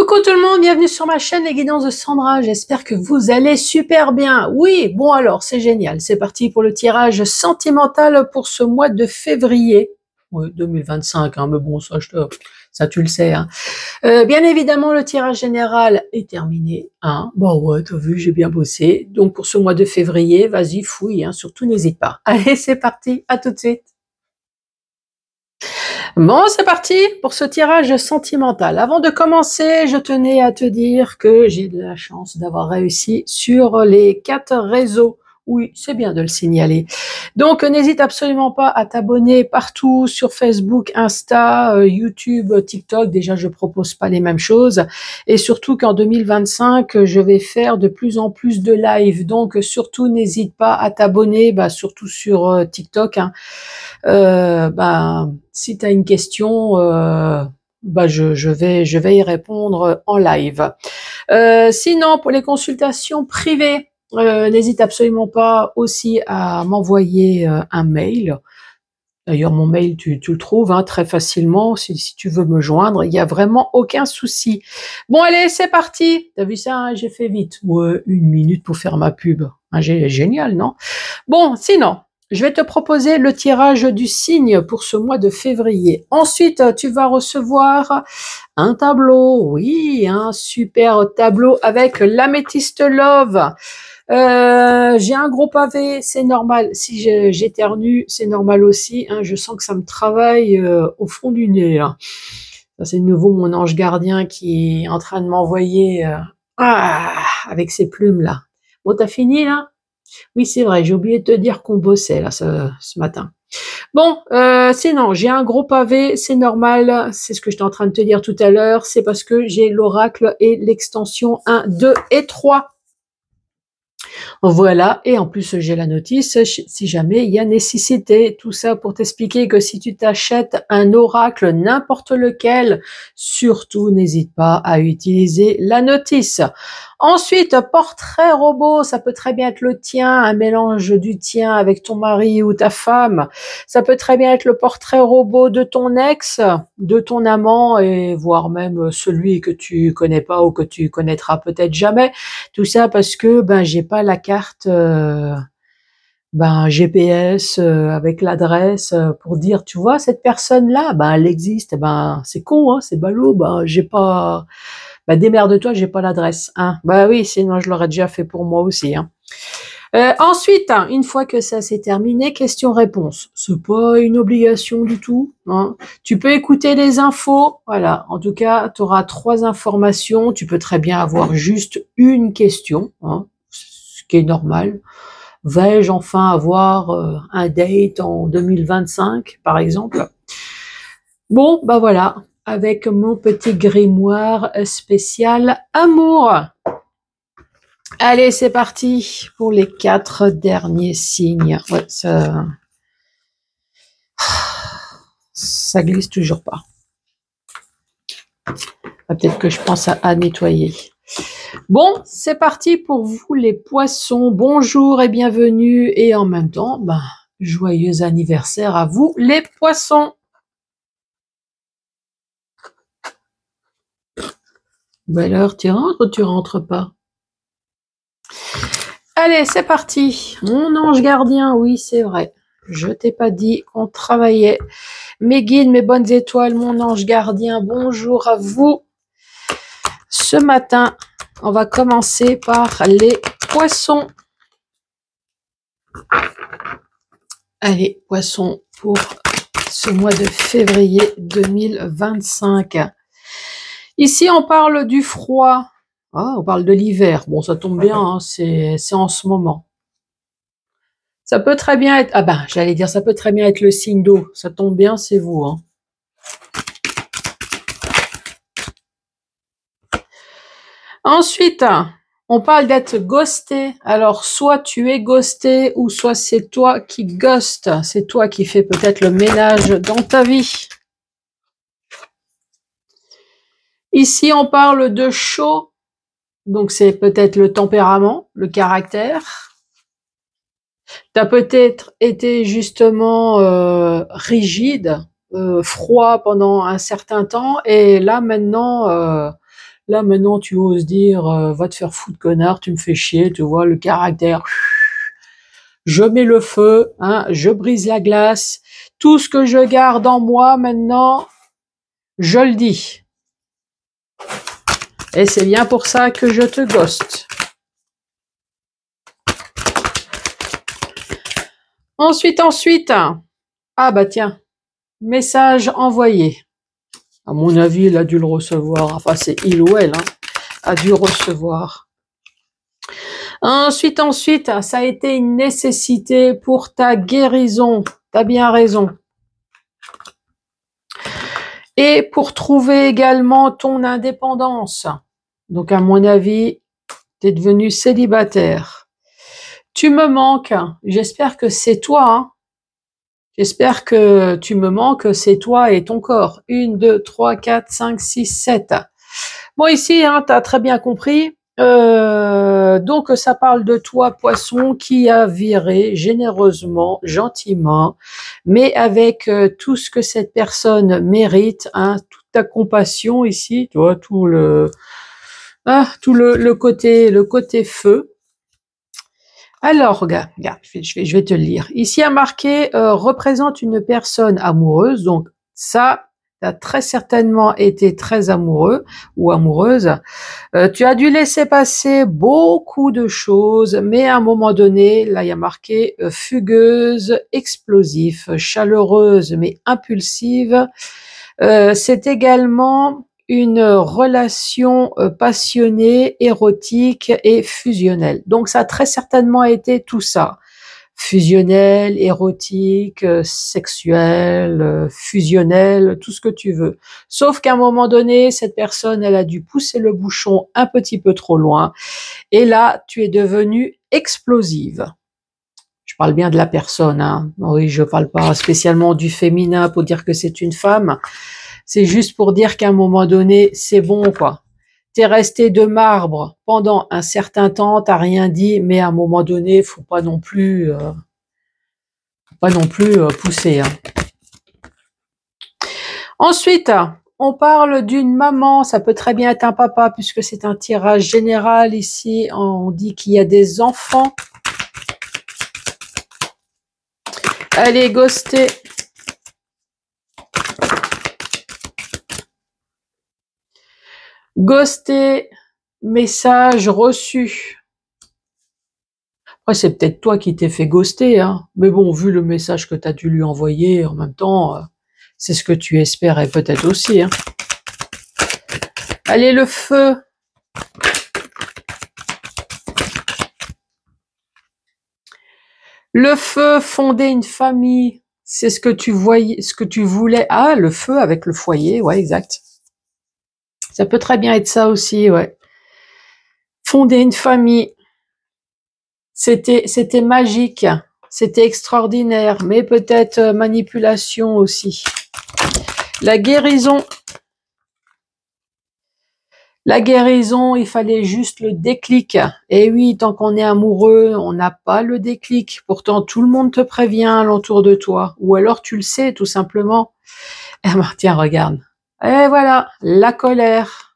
Coucou tout le monde, bienvenue sur ma chaîne Les Guidances de Sandra, j'espère que vous allez super bien. Oui, bon alors, c'est génial, c'est parti pour le tirage sentimental pour ce mois de février. Oui, 2025, hein, mais bon, ça tu le sais. Hein. Bien évidemment, le tirage général est terminé. Hein. Bon ouais, t'as vu, j'ai bien bossé. Donc pour ce mois de février, vas-y, fouille, hein, surtout n'hésite pas. Allez, c'est parti, à tout de suite. Bon, c'est parti pour ce tirage sentimental. Avant de commencer, je tenais à te dire que j'ai de la chance d'avoir réussi sur les 4 réseaux. Oui, c'est bien de le signaler. Donc, n'hésite absolument pas à t'abonner partout sur Facebook, Insta, YouTube, TikTok. Déjà, je propose pas les mêmes choses. Et surtout qu'en 2025, je vais faire de plus en plus de live. Donc, surtout, n'hésite pas à t'abonner, surtout sur TikTok. Hein. Si tu as une question, je vais y répondre en live. Sinon, pour les consultations privées, n'hésite absolument pas aussi à m'envoyer un mail. D'ailleurs, mon mail, tu le trouves très facilement si tu veux me joindre. Il n'y a vraiment aucun souci. Bon, allez, c'est parti. T'as vu ça, hein, j'ai fait vite. Ouais, 1 minute pour faire ma pub. Hein, génial, non? Bon, sinon, je vais te proposer le tirage du signe pour ce mois de février. Ensuite, tu vas recevoir un tableau. Oui, un super tableau avec l'améthyste love. J'ai un gros pavé, c'est normal. Si j'éternue, c'est normal aussi. Hein, je sens que ça me travaille au fond du nez. Là. Ça, c'est de nouveau mon ange gardien qui est en train de m'envoyer avec ses plumes là. Bon, t'as fini là? Oui, c'est vrai, j'ai oublié de te dire qu'on bossait là ce matin. Bon, sinon, j'ai un gros pavé, c'est normal, c'est ce que j'étais en train de te dire tout à l'heure, c'est parce que j'ai l'oracle et l'extension 1, 2 et 3. Voilà, et en plus j'ai la notice si jamais il y a nécessité. Tout ça pour t'expliquer que si tu t'achètes un oracle, n'importe lequel, surtout n'hésite pas à utiliser la notice. Ensuite, portrait robot, ça peut très bien être le tien, un mélange du tien avec ton mari ou ta femme. Ça peut très bien être le portrait robot de ton ex, de ton amant et voire même celui que tu connais pas ou que tu connaîtras peut-être jamais. Tout ça parce que j'ai pas la carte GPS avec l'adresse pour dire tu vois cette personne-là, elle existe. C'est con, hein, c'est ballot. J'ai pas. Démerde-toi, j'ai pas l'adresse. Hein. Oui, sinon je l'aurais déjà fait pour moi aussi. Hein. Ensuite, une fois que ça c'est terminé, question-réponse. C'est pas une obligation du tout. Hein. Tu peux écouter les infos. Voilà. En tout cas, tu auras 3 informations. Tu peux très bien avoir juste une question, hein, ce qui est normal. Vais-je enfin avoir un date en 2025, par exemple? Bon, voilà. Avec mon petit grimoire spécial amour. Allez, c'est parti pour les 4 derniers signes. Ouais, ça glisse toujours pas. Peut-être que je pense à nettoyer. Bon, c'est parti pour vous les poissons. Bonjour et bienvenue. Et en même temps, joyeux anniversaire à vous les poissons. Alors, tu rentres ou tu rentres pas? Allez, c'est parti. Mon ange gardien, oui, c'est vrai. Je t'ai pas dit qu'on travaillait. Mes guides, mes bonnes étoiles, mon ange gardien, bonjour à vous. Ce matin, on va commencer par les poissons. Allez, poissons pour ce mois de février 2025. Ici, on parle du froid. On parle de l'hiver. Bon, ça tombe bien, hein, c'est en ce moment. Ça peut très bien être... j'allais dire, ça peut très bien être le signe d'eau. Ça tombe bien, c'est vous. Hein. Ensuite, on parle d'être ghosté. Alors, soit tu es ghosté, ou soit c'est toi qui ghost. C'est toi qui fais peut-être le ménage dans ta vie. Ici, on parle de chaud. Donc, c'est peut-être le tempérament, le caractère. Tu as peut-être été justement rigide, froid pendant un certain temps. Et là, maintenant, Là, maintenant, tu oses dire, va te faire foutre, connard, tu me fais chier, tu vois, le caractère. Je mets le feu, hein, je brise la glace. Tout ce que je garde en moi, maintenant, je le dis. Et c'est bien pour ça que je te ghoste. Ensuite, ah bah tiens, message envoyé. À mon avis, il a dû le recevoir. Enfin, c'est il ou elle, hein, a dû recevoir. Ensuite, ça a été une nécessité pour ta guérison. T'as bien raison. Et pour trouver également ton indépendance. Donc, à mon avis, tu es devenu célibataire. Tu me manques. J'espère que c'est toi, hein. J'espère que tu me manques, c'est toi et ton corps. 1, 2, 3, 4, 5, 6, 7. Bon, ici, hein, tu as très bien compris. Donc, ça parle de toi, poisson, qui a viré généreusement, gentiment, mais avec tout ce que cette personne mérite, hein, toute ta compassion ici, tu vois, tout le côté feu. Alors, regarde, je vais te le lire. Ici, a marqué représente une personne amoureuse. Donc, ça, tu as très certainement été très amoureux ou amoureuse. Tu as dû laisser passer beaucoup de choses, mais à un moment donné, là, il y a marqué fugueuse, explosif, chaleureuse, mais impulsive. C'est également une relation passionnée, érotique et fusionnelle. Donc ça a très certainement été tout ça. Fusionnel, érotique, sexuel, fusionnel, tout ce que tu veux. Sauf qu'à un moment donné, cette personne, elle a dû pousser le bouchon un petit peu trop loin. Et là, tu es devenue explosive. Je parle bien de la personne, hein. Oui, je parle pas spécialement du féminin pour dire que c'est une femme. C'est juste pour dire qu'à un moment donné, c'est bon, quoi. T'es resté de marbre pendant un certain temps, t'as rien dit, mais à un moment donné, faut pas non plus pousser, hein. Ensuite, on parle d'une maman, ça peut très bien être un papa, puisque c'est un tirage général ici. On dit qu'il y a des enfants. Allez, ghosté. Ghosté, message reçu. Après, c'est peut-être toi qui t'es fait ghoster, hein. Mais bon, vu le message que tu as dû lui envoyer, en même temps, c'est ce que tu espérais peut-être aussi, hein. Allez, le feu. Le feu, fonder une famille, c'est ce que tu voyais, ce que tu voulais. Ah, le feu avec le foyer, ouais, exact. Ça peut très bien être ça aussi, ouais. Fonder une famille, c'était magique, c'était extraordinaire, mais peut-être manipulation aussi. La guérison. La guérison, il fallait juste le déclic. Et oui, tant qu'on est amoureux, on n'a pas le déclic. Pourtant, tout le monde te prévient alentour de toi. Ou alors tu le sais, tout simplement. Eh ben, tiens, regarde. Et voilà, la colère.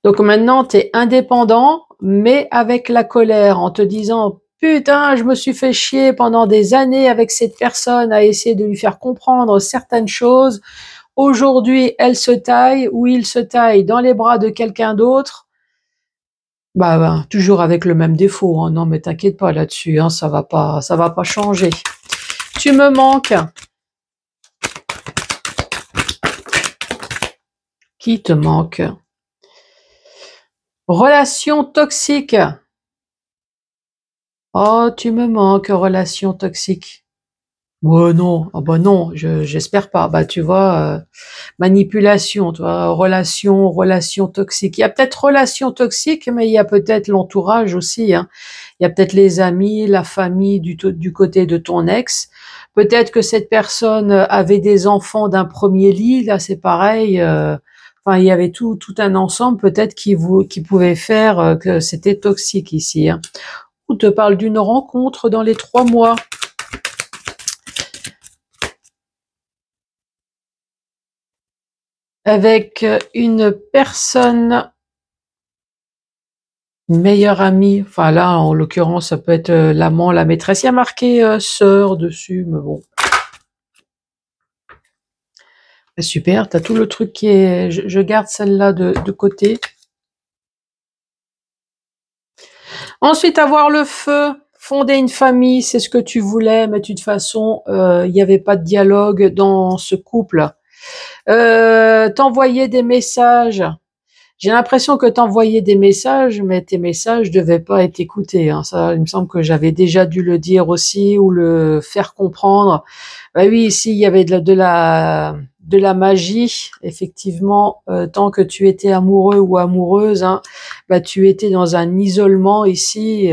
Donc maintenant, tu es indépendant, mais avec la colère, en te disant « Putain, je me suis fait chier pendant des années avec cette personne à essayer de lui faire comprendre certaines choses. » Aujourd'hui, elle se taille ou il se taille dans les bras de quelqu'un d'autre. Bah, toujours avec le même défaut, hein. Non, mais t'inquiète pas là-dessus, hein, ça va pas changer. Tu me manques. Qui te manque? Relation toxique. Oh, tu me manques, relation toxique. Oh non, ah bah non, j'espère pas. Bah tu vois, manipulation, tu vois, relation toxique. Il y a peut-être relation toxique, mais il y a peut-être l'entourage aussi, hein. Il y a peut-être les amis, la famille du côté de ton ex. Peut-être que cette personne avait des enfants d'un premier lit, là c'est pareil. Enfin, il y avait tout un ensemble peut-être qui pouvait faire que c'était toxique ici, hein. On te parle d'une rencontre dans les 3 mois. avec une personne, une meilleure amie. Enfin là, en l'occurrence, ça peut être l'amant, la maîtresse. Il y a marqué sœur dessus, mais bon. Super, t'as tout le truc qui est... Je garde celle-là de côté. Ensuite, avoir le feu, fonder une famille, c'est ce que tu voulais, mais de toute façon, il n'y avait pas de dialogue dans ce couple. T'envoyer des messages. J'ai l'impression que t'envoyais des messages, mais tes messages devaient pas être écoutés. Hein. Ça, il me semble que j'avais déjà dû le dire aussi ou le faire comprendre. Bah oui, ici, il y avait de la magie. Effectivement, tant que tu étais amoureux ou amoureuse, hein, bah tu étais dans un isolement ici,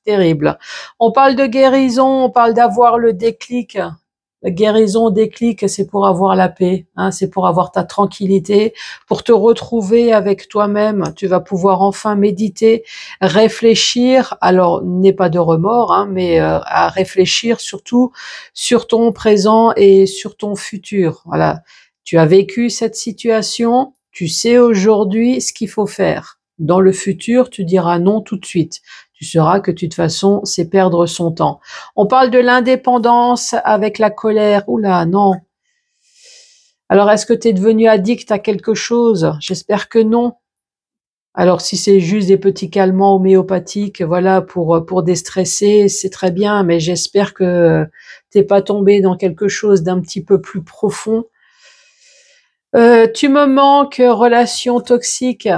terrible. On parle de guérison, on parle d'avoir le déclic. La guérison, déclic, c'est pour avoir la paix, hein, c'est pour avoir ta tranquillité, pour te retrouver avec toi-même. Tu vas pouvoir enfin méditer, réfléchir. Alors, n'aie pas de remords, hein, mais à réfléchir surtout sur ton présent et sur ton futur. Voilà. Tu as vécu cette situation, tu sais aujourd'hui ce qu'il faut faire. Dans le futur, tu diras non tout de suite. Tu sauras que de toute façon, c'est perdre son temps. On parle de l'indépendance avec la colère. Oula, non. Alors, est-ce que tu es devenu addict à quelque chose? J'espère que non. Alors, si c'est juste des petits calmants homéopathiques, voilà, pour déstresser, c'est très bien, mais j'espère que t'es pas tombé dans quelque chose d'un petit peu plus profond. Tu me manques, relation toxique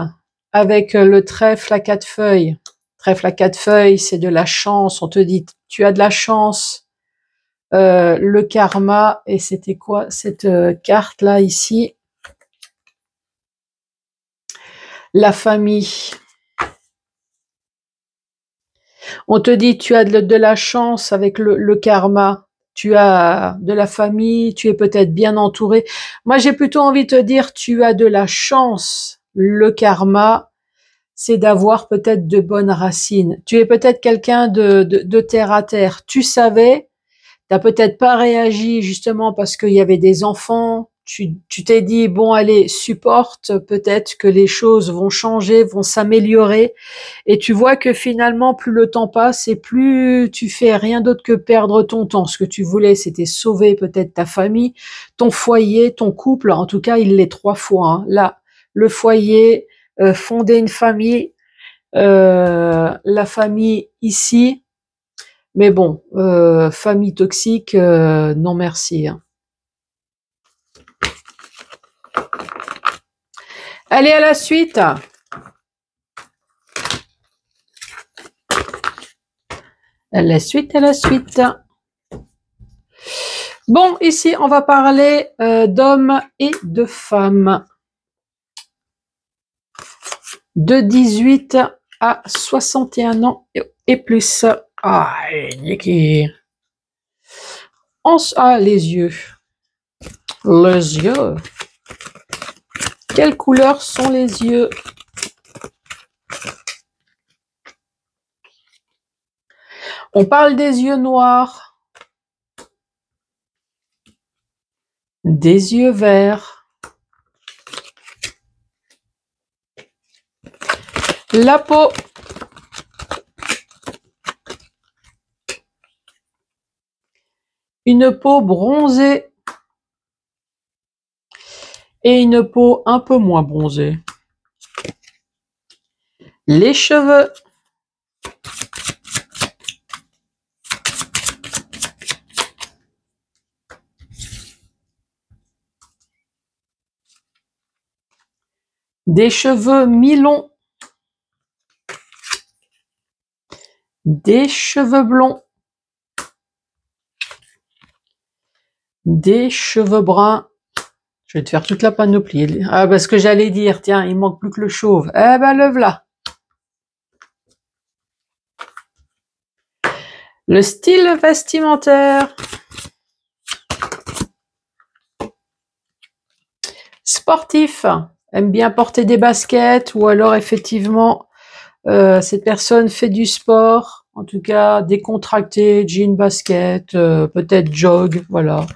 avec le trèfle à 4 feuilles. Trèfle à 4 feuilles, c'est de la chance. On te dit, tu as de la chance. Le karma, et c'était quoi cette carte là ici? La famille. On te dit tu as de la chance avec le karma, tu as de la famille, tu es peut-être bien entouré. Moi j'ai plutôt envie de te dire tu as de la chance. Le karma, c'est d'avoir peut-être de bonnes racines. Tu es peut-être quelqu'un de terre à terre. Tu savais, t'as peut-être pas réagi justement parce qu'il y avait des enfants. Tu t'es dit bon allez supporte, peut-être que les choses vont changer, vont s'améliorer, et tu vois que finalement plus le temps passe et plus tu fais rien d'autre que perdre ton temps. Ce que tu voulais, c'était sauver peut-être ta famille, ton foyer, ton couple. En tout cas, il l'est 3 fois. Hein. Là, le foyer, fonder une famille, la famille ici. Mais bon, famille toxique, non merci. Hein. Allez, à la suite. À la suite, à la suite. Bon, ici, on va parler d'hommes et de femmes. De 18 à 61 ans et plus. Ah, Niki. Ah, les yeux. Les yeux. Quelle couleur sont les yeux? On parle des yeux noirs, des yeux verts, la peau, une peau bronzée et une peau un peu moins bronzée. Les cheveux, des cheveux mi-longs, des cheveux blonds, des cheveux bruns. Je vais te faire toute la panoplie. Ah, parce que j'allais dire, tiens, il manque plus que le chauve. Eh ben, le voilà. Le style vestimentaire. Sportif. Aime bien porter des baskets ou alors effectivement, cette personne fait du sport. En tout cas, décontracté, jean, basket, peut-être jog, voilà.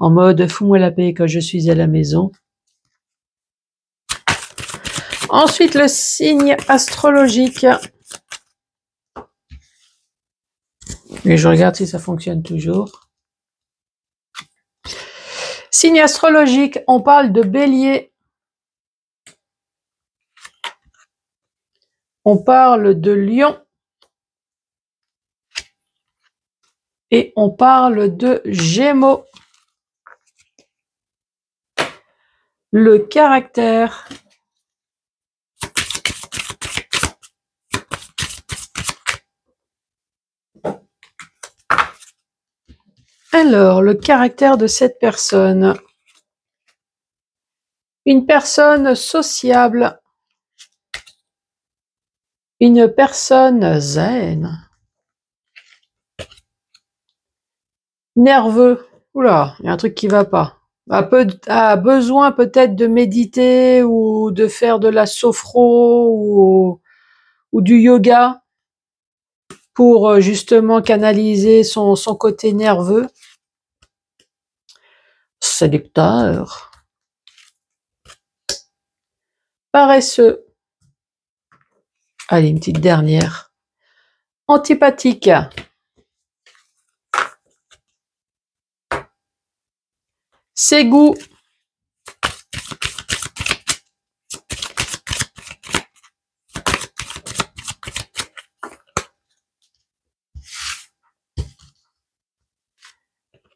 En mode, fous-moi la paix quand je suis à la maison. Ensuite, le signe astrologique. Et je regarde si ça fonctionne toujours. Signe astrologique, on parle de Bélier. On parle de Lion. Et on parle de Gémeaux. Le caractère. Alors, le caractère de cette personne. Une personne sociable. Une personne zen. Nerveux. Oula, il y a un truc qui va pas. A besoin peut-être de méditer ou de faire de la sophro ou du yoga pour justement canaliser son côté nerveux. Séducteur. Paresseux. Allez, une petite dernière. Antipathique. Ses goûts.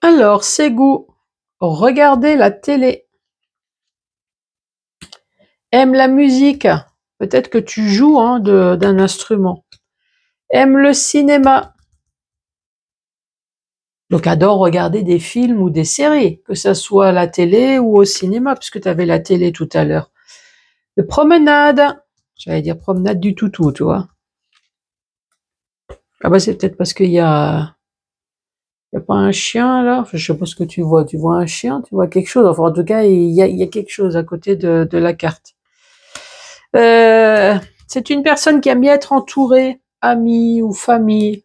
Alors, ses goûts. Regarder la télé. Aime la musique. Peut-être que tu joues d'un instrument. Aime le cinéma. Donc, adore regarder des films ou des séries, que ce soit à la télé ou au cinéma, puisque tu avais la télé tout à l'heure. De promenade. J'allais dire promenade du toutou, tu vois. Ah bah c'est peut-être parce qu'il y a pas un chien là. Enfin, je sais pas ce que tu vois. Tu vois un chien, tu vois quelque chose. Enfin, en tout cas, il y a quelque chose à côté de la carte. C'est une personne qui aime bien être entourée, amis ou famille.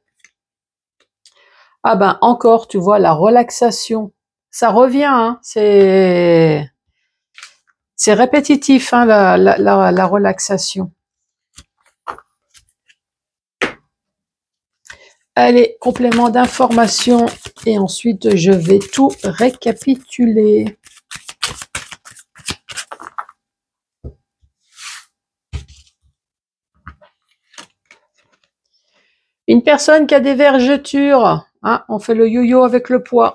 Ah ben encore, tu vois, la relaxation. Ça revient, hein, c'est répétitif, hein, la relaxation. Allez, complément d'information et ensuite je vais tout récapituler. Une personne qui a des vergetures, hein, on fait le yo-yo avec le poids.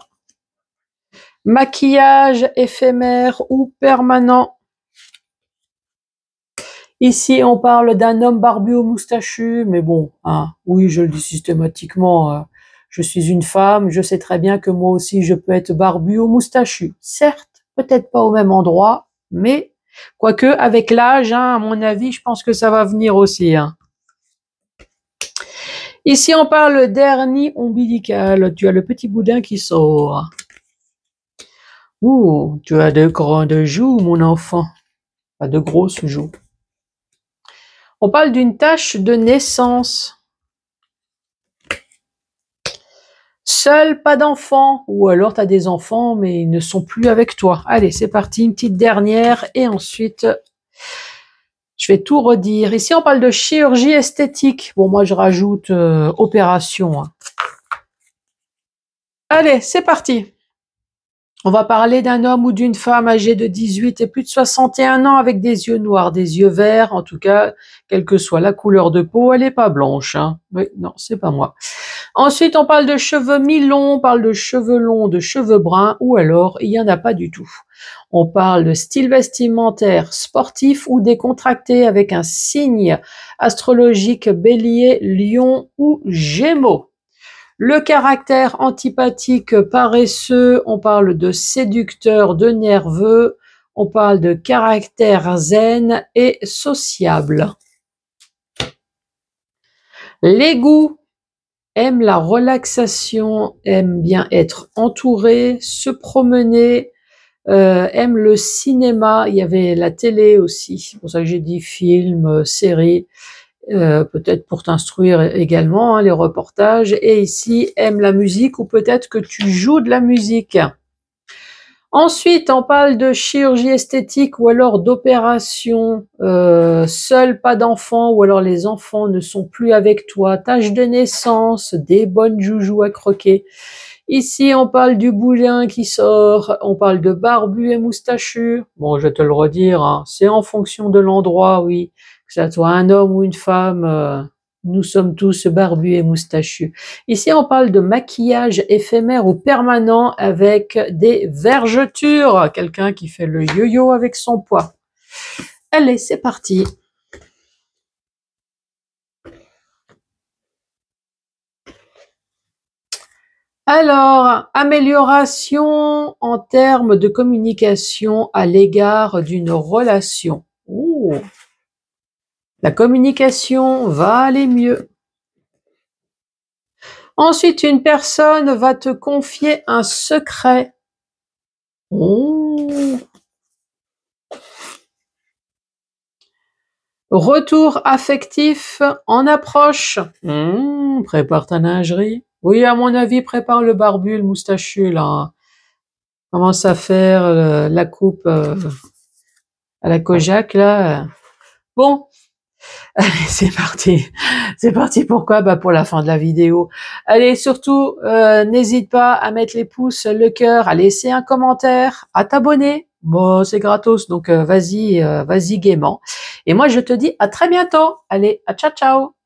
Maquillage éphémère ou permanent. Ici, on parle d'un homme barbu ou moustachu, mais bon, hein, oui, je le dis systématiquement, je suis une femme, je sais très bien que moi aussi, je peux être barbu ou moustachu. Certes, peut-être pas au même endroit, mais quoique, avec l'âge, hein, à mon avis, je pense que ça va venir aussi. Hein. Ici, on parle d'hernie ombilicale. Tu as le petit boudin qui sort. Ouh, tu as de grandes joues, mon enfant. Pas de grosses joues. On parle d'une tache de naissance. Seul, pas d'enfant. Ou alors tu as des enfants, mais ils ne sont plus avec toi. Allez, c'est parti, une petite dernière. Et ensuite, je vais tout redire. Ici, on parle de chirurgie esthétique. Bon, moi, je rajoute opération. Hein. Allez, c'est parti. On va parler d'un homme ou d'une femme âgée de 18 et plus de 61 ans avec des yeux noirs, des yeux verts. En tout cas, quelle que soit la couleur de peau, elle n'est pas blanche. Hein. Oui, non, c'est pas moi. Ensuite, on parle de cheveux mi-longs, on parle de cheveux longs, de cheveux bruns, ou alors, il n'y en a pas du tout. On parle de style vestimentaire sportif ou décontracté avec un signe astrologique bélier, lion ou gémeaux. Le caractère antipathique, paresseux, on parle de séducteur, de nerveux, on parle de caractère zen et sociable. Les goûts, aime la relaxation, aime bien être entouré, se promener, aime le cinéma, il y avait la télé aussi, c'est pour ça que j'ai dit film, série. Peut-être pour t'instruire également, hein, les reportages. Et ici, aime la musique ou peut-être que tu joues de la musique. Ensuite, on parle de chirurgie esthétique ou alors d'opération, seul, pas d'enfant, ou alors les enfants ne sont plus avec toi, tâche de naissance, des bonnes joujoux à croquer. Ici, on parle du boulin qui sort, on parle de barbu et moustachu. Bon, je vais te le redire, hein, c'est en fonction de l'endroit, oui, que ça soit un homme ou une femme, nous sommes tous barbus et moustachus. Ici, on parle de maquillage éphémère ou permanent avec des vergetures. Quelqu'un qui fait le yo-yo avec son poids. Allez, c'est parti. Alors, amélioration en termes de communication à l'égard d'une relation. Ouh, la communication va aller mieux. Ensuite, une personne va te confier un secret. Ouh. Retour affectif en approche. Prépare ta lingerie. Oui, à mon avis, prépare le barbu, le moustachu, là. Commence à faire la coupe à la Kojak, là. Bon, allez, c'est parti. C'est parti, pourquoi? Bah, pour la fin de la vidéo. Allez, surtout, n'hésite pas à mettre les pouces, le cœur, à laisser un commentaire, à t'abonner. Bon, c'est gratos, donc vas-y, vas-y gaiement. Et moi, je te dis à très bientôt. Allez, à ciao, ciao.